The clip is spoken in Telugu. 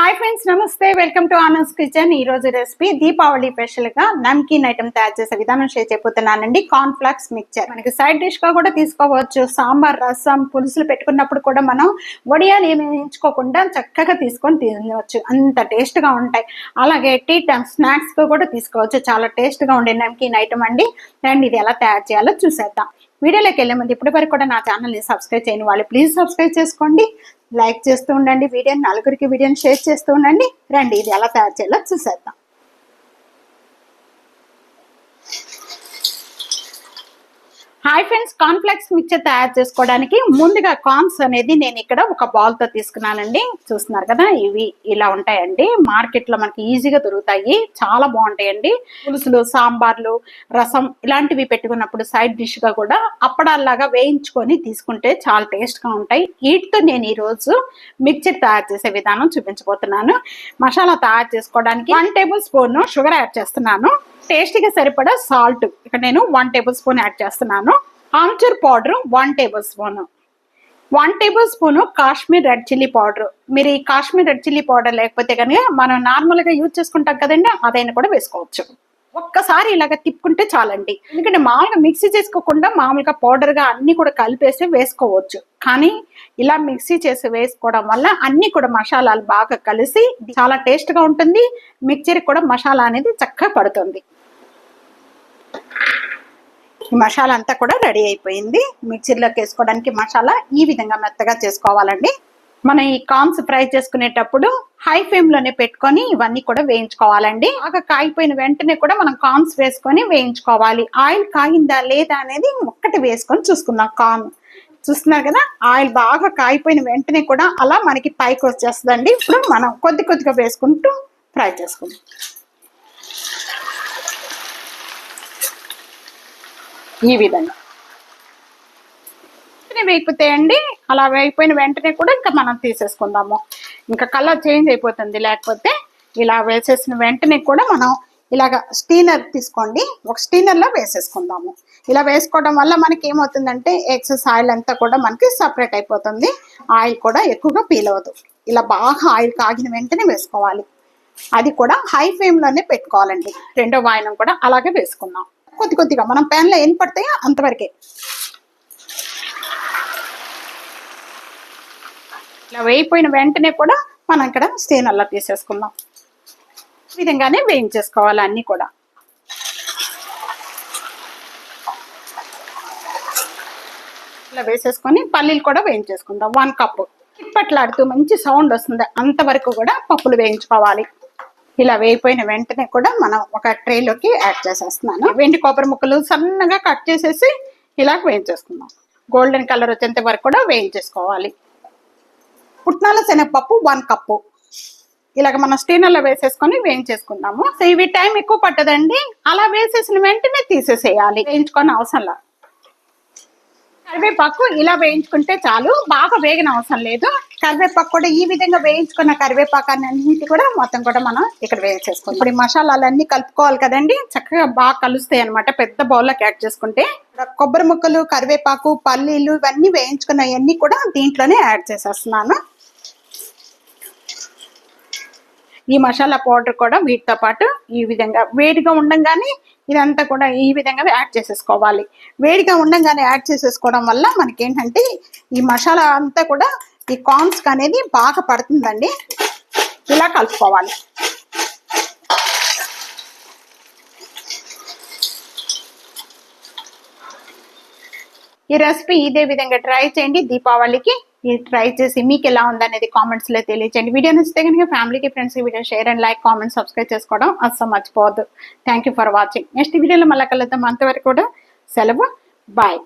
హాయ్ ఫ్రెండ్స్, నమస్తే. Welcome to honours kitchen. ఈ రోజు రెసిపీ దీపావళి స్పెషల్ గా నమ్కీన్ ఐటమ్ తయారు చేసే విధానం షేర్ చేయబోతున్నానండి. కార్న్ ఫ్లాక్స్ మిక్చర్ మనకి సైడ్ డిష్ గా కూడా తీసుకోవచ్చు. సాంబార్, రసం, పులుసులు పెట్టుకున్నప్పుడు కూడా మనం వడియాలు ఏమి వేయించుకోకుండా చక్కగా తీసుకొని తినవచ్చు, అంత టేస్ట్ గా ఉంటాయి. అలాగే టీ టైమ్ స్నాక్స్ గా కూడా తీసుకోవచ్చు, చాలా టేస్ట్ గా ఉండే నమ్కీన్ ఐటమ్ అండి. అండ్ ఇది ఎలా తయారు చేయాలో చూసేద్దాం. వీడియోలోకి వెళ్ళే ముందు ఇప్పటి వరకు కూడా నా ఛానల్ని సబ్స్క్రైబ్ చేయని వాళ్ళు ప్లీజ్ సబ్స్క్రైబ్ చేసుకోండి, లైక్ చేస్తూ ఉండండి, నలుగురికి వీడియోని షేర్ చేస్తూ ఉండండి. రండి ఇది ఎలా తయారు చేయాలో చూసేద్దాం. హాయ్ ఫ్రెండ్స్, కాన్ఫ్లెక్స్ మిక్చర్ తయారు చేసుకోవడానికి ముందుగా కార్న్స్ అనేది నేను ఇక్కడ ఒక బౌల్ తో తీసుకున్నానండి. చూస్తున్నారు కదా, ఇవి ఇలా ఉంటాయండి. మార్కెట్ లో మనకి ఈజీగా దొరుకుతాయి, చాలా బాగుంటాయండి. పులుసులు, సాంబార్లు, రసం ఇలాంటివి పెట్టుకున్నప్పుడు సైడ్ డిష్ గా కూడా అప్పడాల్లాగా వేయించుకొని తీసుకుంటే చాలా టేస్ట్ గా ఉంటాయి. వీటితో నేను ఈ రోజు మిక్చర్ తయారు చేసే విధానం చూపించబోతున్నాను. మసాలా తయారు చేసుకోవడానికి 1 టేబుల్ స్పూన్ షుగర్ యాడ్ చేస్తున్నాను. టేస్టీగా సరిపడా సాల్ట్ ఇక్కడ నేను 1 టేబుల్ స్పూన్ యాడ్ చేస్తున్నాను. Amchur powder 1 table spoon, 1 table spoon Kashmir red chilli powder. మీరు ఈ కాశ్మీర్ రెడ్ చిల్లీ పౌడర్ లేకపోతే కనుక మనం నార్మల్ గా యూజ్ చేసుకుంటాం కదండి, అదైనా కూడా వేసుకోవచ్చు. ఒక్కసారి ఇలాగ తిప్పుకుంటే చాలండి. ఎందుకంటే మామూలుగా మిక్సీ చేసుకోకుండా మామూలుగా పౌడర్ గా అన్ని కూడా కలిపేసి వేసుకోవచ్చు. కానీ ఇలా మిక్సీ చేసి వేసుకోవడం వల్ల అన్ని కూడా మసాలాలు బాగా కలిసి చాలా టేస్ట్ గా ఉంటుంది. మిక్చర్ కూడా మసాలా అనేది చక్కగా పడుతుంది. ఈ మసాలా అంతా కూడా రెడీ అయిపోయింది. మిక్సీలోకి వేసుకోవడానికి మసాలా ఈ విధంగా మెత్తగా చేసుకోవాలండి. మనం ఈ కార్న్స్ ఫ్రై చేసుకునేటప్పుడు హై ఫ్లేమ్ లోనే పెట్టుకొని ఇవన్నీ కూడా వేయించుకోవాలండి. బాగా కాగిపోయిన వెంటనే కూడా మనం కార్న్స్ వేసుకొని వేయించుకోవాలి. ఆయిల్ కాగిందా లేదా అనేది ఒక్కటి వేసుకొని చూసుకుందాం. కార్న్ చూస్తున్నారు కదా, ఆయిల్ బాగా కాగిపోయిన వెంటనే కూడా అలా మనకి పైకి వచ్చేస్తుందండి. ఇప్పుడు మనం కొద్ది కొద్దిగా వేసుకుంటూ ఫ్రై చేసుకుందాం. ఈ విధంగా వేగిపోతాయండి. అలా వేగిపోయిన వెంటనే కూడా ఇంకా మనం తీసేసుకుందాము. ఇంకా కలర్ చేంజ్ అయిపోతుంది. లేకపోతే ఇలా వేసేసిన వెంటనే కూడా మనం ఇలాగ స్టీనర్ తీసుకోండి, ఒక స్టీనర్ లో వేసేసుకుందాము. ఇలా వేసుకోవడం వల్ల మనకి ఏమవుతుందంటే ఎక్సెస్ ఆయిల్ అంతా కూడా మనకి సపరేట్ అయిపోతుంది. ఆయిల్ కూడా ఎక్కువగా పీల్ అవ్వదు. ఇలా బాగా ఆయిల్ కాగిన వెంటనే వేసుకోవాలి. అది కూడా హై ఫ్లేమ్ లోనే పెట్టుకోవాలండి. రెండో వాయనం కూడా అలాగే వేసుకుందాం. కొద్ది కొద్దిగా మనం ప్యాన్ లో ఎన్ని పడతాయో అంతవరకే. ఇలా వేయిపోయిన వెంటనే కూడా మనం ఇక్కడ స్టీనర్లో తీసేసుకుందాం. ఈ విధంగానే వేయించేసుకోవాలి అన్ని కూడా. ఇలా వేసేసుకొని పల్లీలు కూడా వేయించేసుకుందాం. 1 కప్పు ఇప్పట్లాడుతూ మంచి సౌండ్ వస్తుంది అంతవరకు కూడా పప్పులు వేయించుకోవాలి. ఇలా వేయిపోయిన వెంటనే కూడా మనం ఒక ట్రేలోకి యాడ్ చేసేస్తున్నాను. వెండి కొబ్బరి ముక్కలు సన్నగా కట్ చేసేసి ఇలా వేయించేసుకుందాం. గోల్డెన్ కలర్ వచ్చేంత వరకు కూడా వేయించేసుకోవాలి. పుట్నాల శనగపప్పు 1 కప్పు ఇలాగ మనం స్టీనర్లో వేసేసుకొని వేయించేసుకుందాము. సో ఇవి టైం ఎక్కువ పట్టదండి. అలా వేసేసిన వెంటనే తీసేసేయాలి, వేయించుకొని అవసరంలా. కరివేపాకు ఇలా వేయించుకుంటే చాలు, బాగా వేగిన అవసరం లేదు. కరివేపాకు కూడా ఈ విధంగా వేయించుకున్న కరివేపాకు అన్నింటి కూడా మొత్తం కూడా మనం ఇక్కడ వేసేసుకుంటాం. ఇప్పుడు ఈ మసాలాలన్నీ కలుపుకోవాలి కదండి, చక్కగా బాగా కలుస్తాయి అనమాట. పెద్ద బౌల్లోకి యాడ్ చేసుకుంటే కొబ్బరి ముక్కలు, కరివేపాకు, పల్లీలు ఇవన్నీ వేయించుకున్నవన్నీ కూడా దీంట్లోనే యాడ్ చేసేస్తున్నాను. ఈ మసాలా పౌడర్ కూడా వీటితో పాటు ఈ విధంగా వేడిగా ఉండంగానే ఇదంతా కూడా ఈ విధంగా యాడ్ చేసేసుకోవాలి. వేడిగా ఉండంగానే యాడ్ చేసేసుకోవడం వల్ల మనకేంటంటే ఈ మసాలా అంతా కూడా ఈ కార్న్స్ అనేది బాగా పడుతుందండి. ఇలా కలుపుకోవాలి. ఈ రెసిపీ ఇదే విధంగా ట్రై చేయండి దీపావళికి. ఇది ట్రై చేసి మీకు ఎలా ఉందనేది కామెంట్స్ లో తెలియచేయండి. వీడియో నచ్చితే కనుక ఫ్యామిలీకి, ఫ్రెండ్స్ కి video share and like, comment, subscribe చేసుకోవడం అస్సలు మర్చిపోవద్దు. Thank you for watching. Next వీడియోలో మళ్ళీ కలుద్దాం. అంతవరకు కూడా సెలవు. బాయ్.